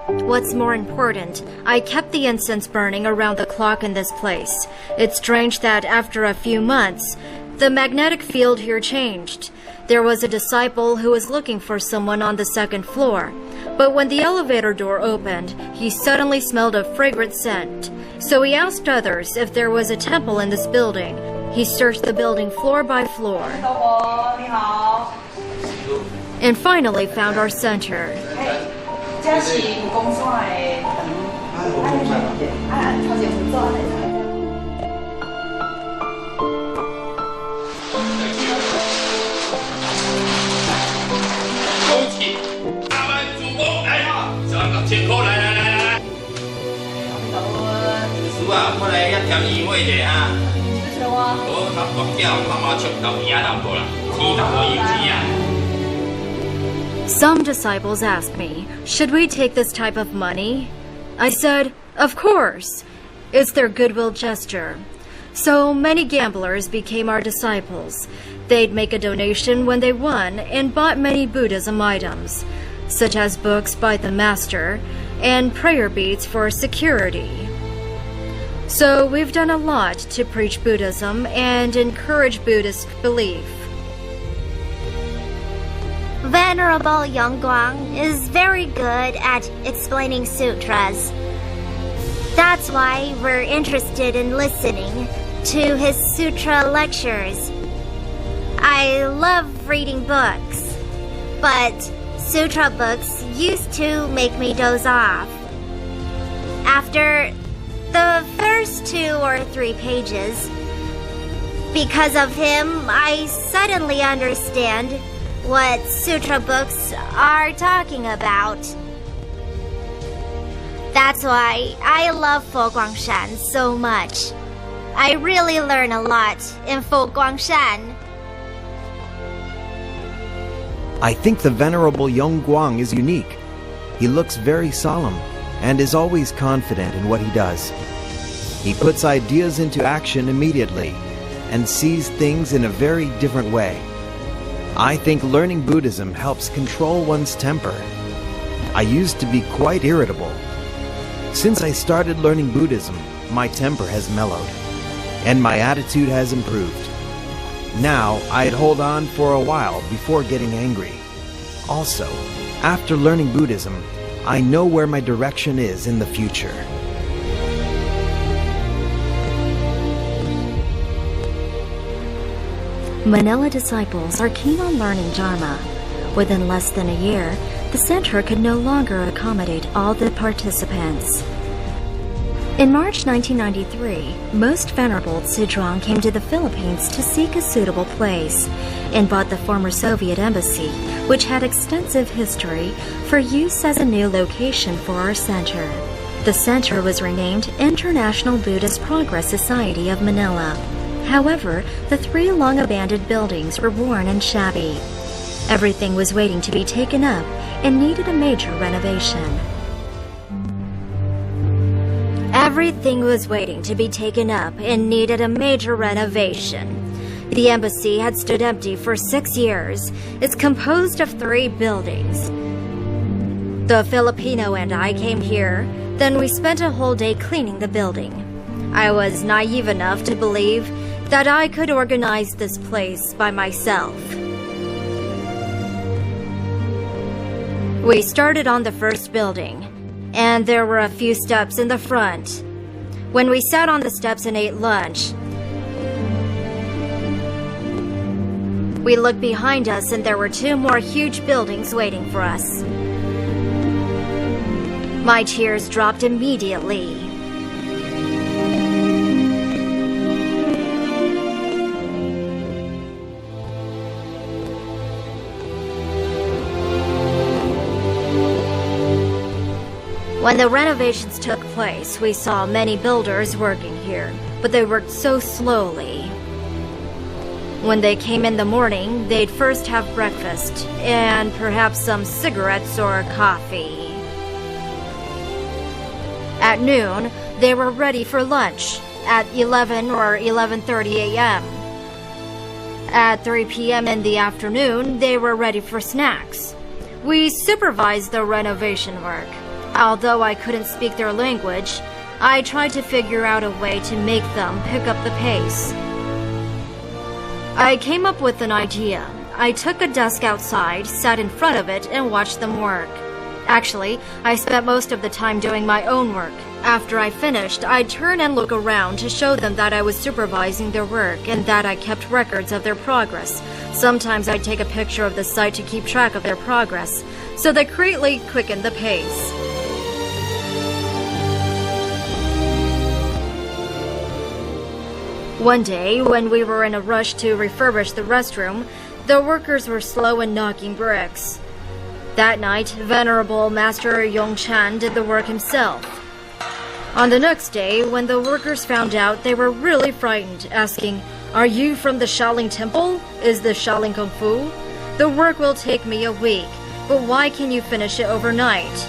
What's more important, I kept the incense burning around the clock in this place. It's strange that after a few months, the magnetic field here changed. There was a disciple who was looking for someone on the second floor, but when the elevator door opened, he suddenly smelled a fragrant scent. So he asked others if there was a temple in this building. He searched the building floor by floor and finally found our center. Some disciples asked me, should we take this type of money? I said, of course. It's their goodwill gesture. So many gamblers became our disciples. They'd make a donation when they won and bought many Buddhism items, such as books by the master and prayer beads for security. So we've done a lot to preach Buddhism and encourage Buddhist belief. Venerable Young Guang is very good at explaining sutras. That's why we're interested in listening to his sutra lectures. I love reading books, but sutra books used to make me doze off. After the first 2 or 3 pages, because of him, I suddenly understand what sutra books are talking about. That's why I love Guang Shan so much. I really learn a lot in Guang Shan. I think the Venerable Young Guang is unique. He looks very solemn and is always confident in what he does. He puts ideas into action immediately and sees things in a very different way. I think learning Buddhism helps control one's temper. I used to be quite irritable. Since I started learning Buddhism, my temper has mellowed, and my attitude has improved. Now, I'd hold on for a while before getting angry. Also, after learning Buddhism, I know where my direction is in the future. Manila disciples are keen on learning Dharma. Within less than a year, the center could no longer accommodate all the participants. In March 1993, most Venerable Zhuang came to the Philippines to seek a suitable place and bought the former Soviet embassy, which had extensive history, for use as a new location for our center. The center was renamed International Buddhist Progress Society of Manila. However, the 3 long-abandoned buildings were worn and shabby. Everything was waiting to be taken up and needed a major renovation. Everything was waiting to be taken up and needed a major renovation. The embassy had stood empty for 6 years. It's composed of 3 buildings. The Filipino and I came here, then we spent a whole day cleaning the building. I was naive enough to believe that I could organize this place by myself. We started on the first building, and there were a few steps in the front. When we sat on the steps and ate lunch, we looked behind us and there were 2 more huge buildings waiting for us. My tears dropped immediately. When the renovations took place, we saw many builders working here, but they worked so slowly. When they came in the morning, they'd first have breakfast and perhaps some cigarettes or coffee. At noon, they were ready for lunch at 11 or 11:30 a.m. At 3 p.m. in the afternoon, they were ready for snacks. We supervised the renovation work. Although I couldn't speak their language, I tried to figure out a way to make them pick up the pace. I came up with an idea. I took a desk outside, sat in front of it, and watched them work. Actually, I spent most of the time doing my own work. After I finished, I'd turn and look around to show them that I was supervising their work and that I kept records of their progress. Sometimes I'd take a picture of the site to keep track of their progress, so that greatly quickened the pace. One day, when we were in a rush to refurbish the restroom, the workers were slow in knocking bricks. That night, Venerable Master Guang Shan did the work himself. On the next day, when the workers found out, they were really frightened, asking, "Are you from the Shaolin Temple? Is this Shaolin Kung Fu? The work will take me a week, but why can you finish it overnight?"